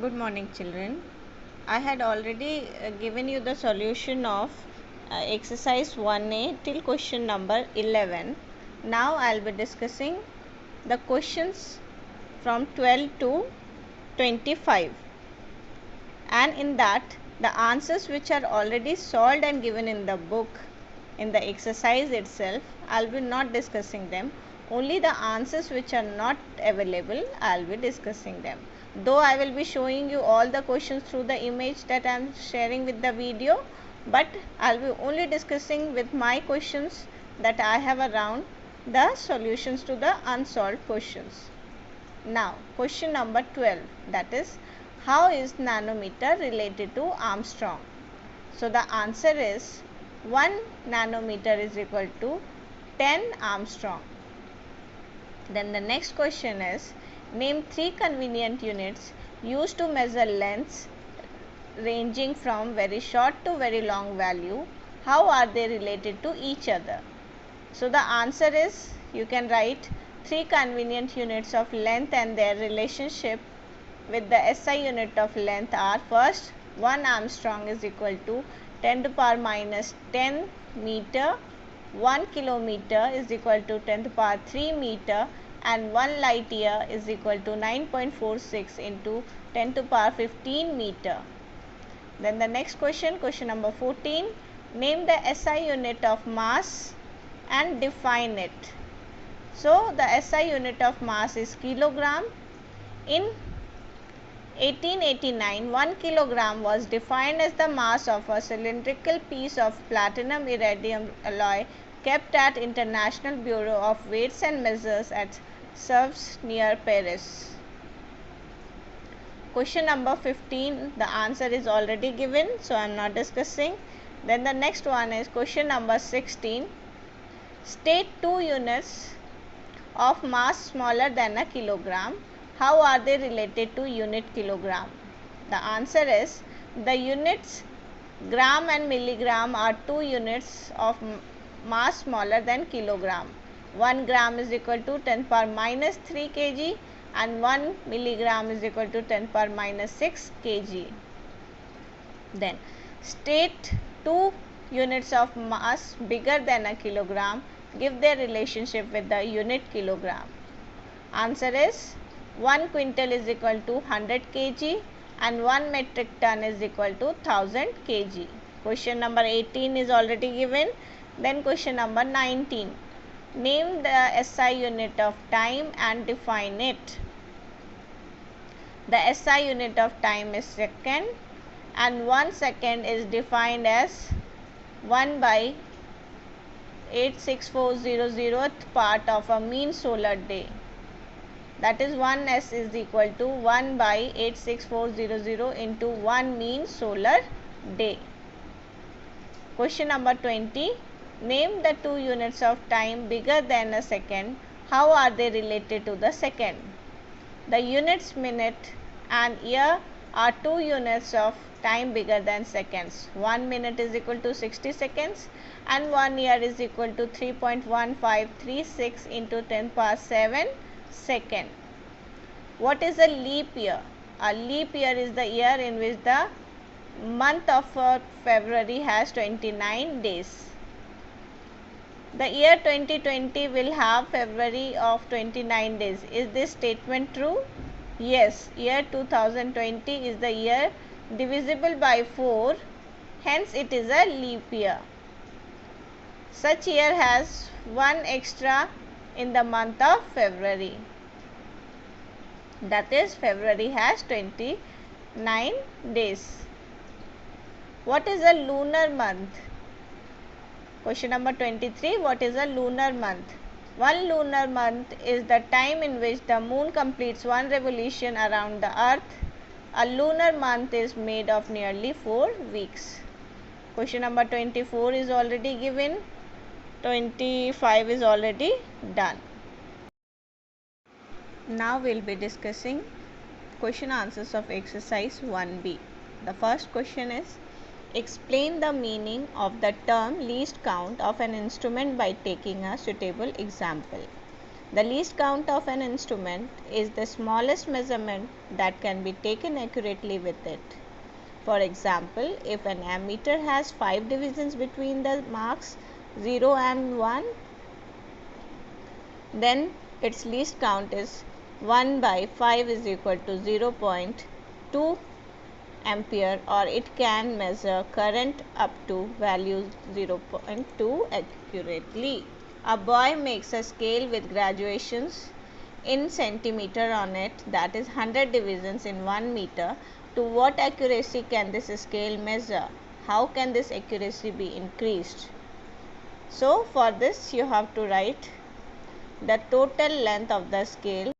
Good morning, children. I had already given you the solution of exercise 1A till question number 11. Now I will be discussing the questions from 12 to 25, and in that the answers which are already solved and given in the book, in the exercise itself, I will be not discussing them. Only the answers which are not available, I will be discussing them. Though I will be showing you all the questions through the image that I am sharing with the video, but I will be only discussing with my questions that I have around the solutions to the unsolved questions. Now, question number 12, that is, how is nanometer related to Armstrong? So, the answer is 1 nanometer is equal to 10 Armstrong. Then the next question is, name 3 convenient units used to measure lengths ranging from very short to very long value. How are they related to each other? So, the answer is, you can write 3 convenient units of length and their relationship with the SI unit of length are: first, 1 Armstrong is equal to 10 to the power minus 10 meter, 1 kilometer is equal to 10 to the power 3 meter, and 1 light year is equal to 9.46 into 10 to the power 15 meter. Then the next question, question number 14, name the SI unit of mass and define it. So, the SI unit of mass is kilogram. In 1889, 1 kilogram was defined as the mass of a cylindrical piece of platinum iridium alloy kept at International Bureau of Weights and Measures at Sèvres near Paris. Question number 15, the answer is already given, so I am not discussing. Then the next one is question number 16. State 2 units of mass smaller than a kilogram. How are they related to unit kilogram? The answer is, the units gram and milligram are 2 units of mass smaller than kilogram. 1 gram is equal to 10 to the power minus 3 kg and 1 milligram is equal to 10 to the power minus 6 kg. Then state 2 units of mass bigger than a kilogram. Give their relationship with the unit kilogram. Answer is, 1 quintal is equal to 100 kg and 1 metric ton is equal to 1000 kg. Question number 18 is already given. Then question number 19. Name the SI unit of time and define it. The SI unit of time is second, and 1 second is defined as 1 by 86400th part of a mean solar day. That is, 1s is equal to 1 by 86400 into 1 mean solar day. Question number 20. Name the 2 units of time bigger than a second. How are they related to the second? The units minute and year are 2 units of time bigger than seconds. 1 minute is equal to 60 seconds and 1 year is equal to 3.1536 into 10 to the power 7 second. What is a leap year? A leap year is the year in which the month of February has 29 days. The year 2020 will have February of 29 days. Is this statement true? Yes, year 2020 is the year divisible by 4, hence it is a leap year. Such year has 1 extra in the month of February. That is, February has 29 days. What is a lunar month? Question number 23. What is a lunar month? 1 lunar month is the time in which the moon completes 1 revolution around the earth. A lunar month is made of nearly 4 weeks. Question number 24 is already given. 25 is already done. Now we will be discussing question answers of exercise 1B. The first question is, explain the meaning of the term least count of an instrument by taking a suitable example. The least count of an instrument is the smallest measurement that can be taken accurately with it. For example, if an ammeter has 5 divisions between the marks 0 and 1, then its least count is 1 by 5 is equal to 0.2 ampere, or it can measure current up to value 0.2 accurately. A boy makes a scale with graduations in centimeter on it, that is 100 divisions in 1 meter. To what accuracy can this scale measure? How can this accuracy be increased? So for this you have to write the total length of the scale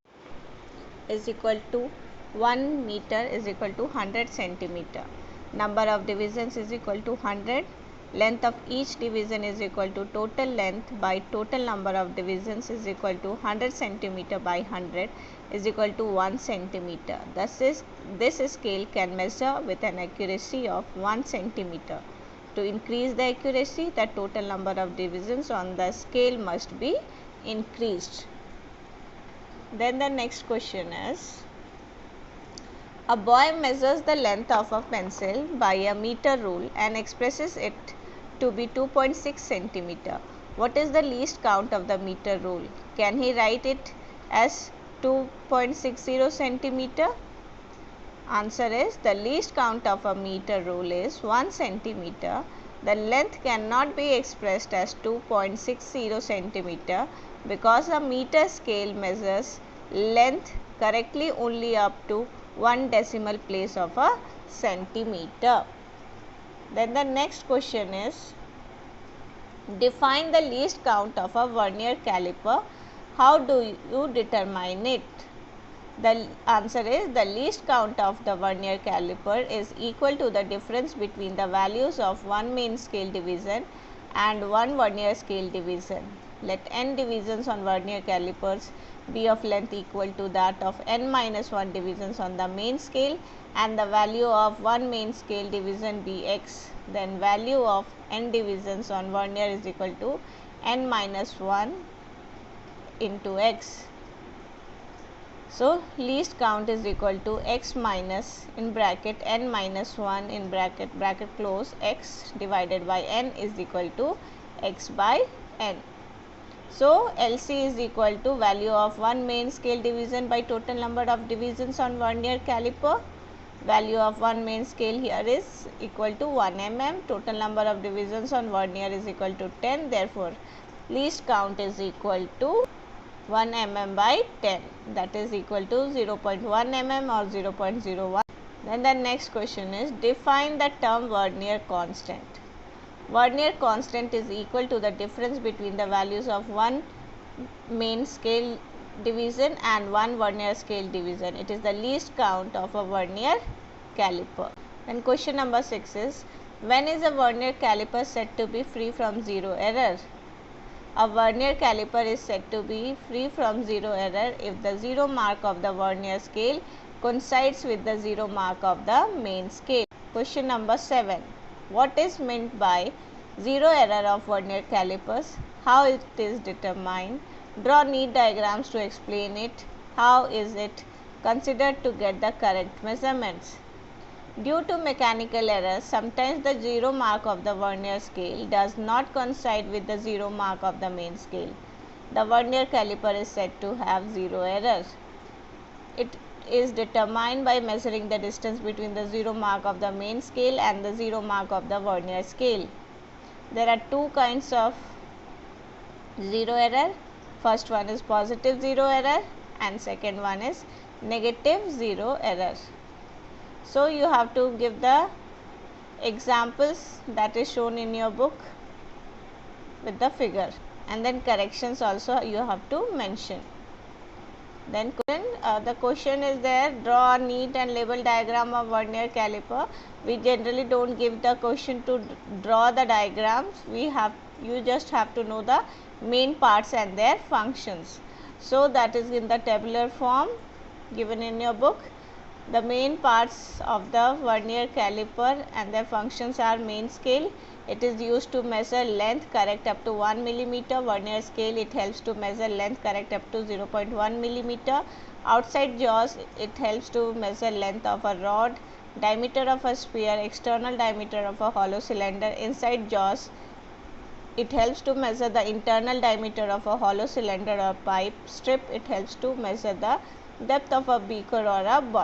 is equal to 1 meter is equal to 100 centimeter. Number of divisions is equal to 100. Length of each division is equal to total length by total number of divisions is equal to 100 centimeter by 100 is equal to 1 centimeter. Thus this scale can measure with an accuracy of 1 centimeter. To increase the accuracy, the total number of divisions on the scale must be increased. Then the next question is, a boy measures the length of a pencil by a meter rule and expresses it to be 2.6 centimeter. What is the least count of the meter rule? Can he write it as 2.60 centimeter? Answer is, the least count of a meter rule is 1 centimeter. The length cannot be expressed as 2.60 centimeter because a meter scale measures length correctly only up to 1 decimal place of a centimeter. Then the next question is, define the least count of a vernier caliper. How do you determine it? The answer is, the least count of the vernier caliper is equal to the difference between the values of one main scale division and one vernier scale division. Let n divisions on vernier calipers be of length equal to that of n minus 1 divisions on the main scale, and the value of one main scale division be x. Then value of n divisions on vernier is equal to n minus 1 into x. So least count is equal to x minus in bracket n minus 1 in bracket close x divided by n is equal to x by n. So LC is equal to value of one main scale division by total number of divisions on vernier caliper. Value of one main scale here is equal to 1 mm. Total number of divisions on vernier is equal to 10. Therefore, least count is equal to 1 mm by 10, that is equal to 0.1 mm or 0.01. Then the next question is, define the term vernier constant. Vernier constant is equal to the difference between the values of one main scale division and one vernier scale division. It is the least count of a vernier caliper. Then question number 6 is, when is a vernier caliper said to be free from zero error? A vernier caliper is said to be free from zero error if the zero mark of the vernier scale coincides with the zero mark of the main scale. Question number 7. What is meant by zero error of vernier calipers? How it is determined? Draw neat diagrams to explain it. How is it considered to get the correct measurements? Due to mechanical errors, sometimes the zero mark of the vernier scale does not coincide with the zero mark of the main scale. The vernier caliper is said to have zero error. It is determined by measuring the distance between the zero mark of the main scale and the zero mark of the vernier scale. There are two kinds of zero error. First one is positive zero error and second one is negative zero error. So you have to give the examples that is shown in your book with the figure, and then corrections also you have to mention. Then the question is there, draw a neat and label diagram of vernier caliper. We generally don't give the question to draw the diagrams. You just have to know the main parts and their functions. So that is in the tabular form given in your book. The main parts of the vernier caliper and their functions are main scale. It is used to measure length correct up to 1 millimeter. Vernier scale, it helps to measure length correct up to 0.1 millimeter. Outside jaws, it helps to measure length of a rod, diameter of a sphere, external diameter of a hollow cylinder. Inside jaws, it helps to measure the internal diameter of a hollow cylinder or pipe. Strip, it helps to measure the depth of a beaker or a bottle.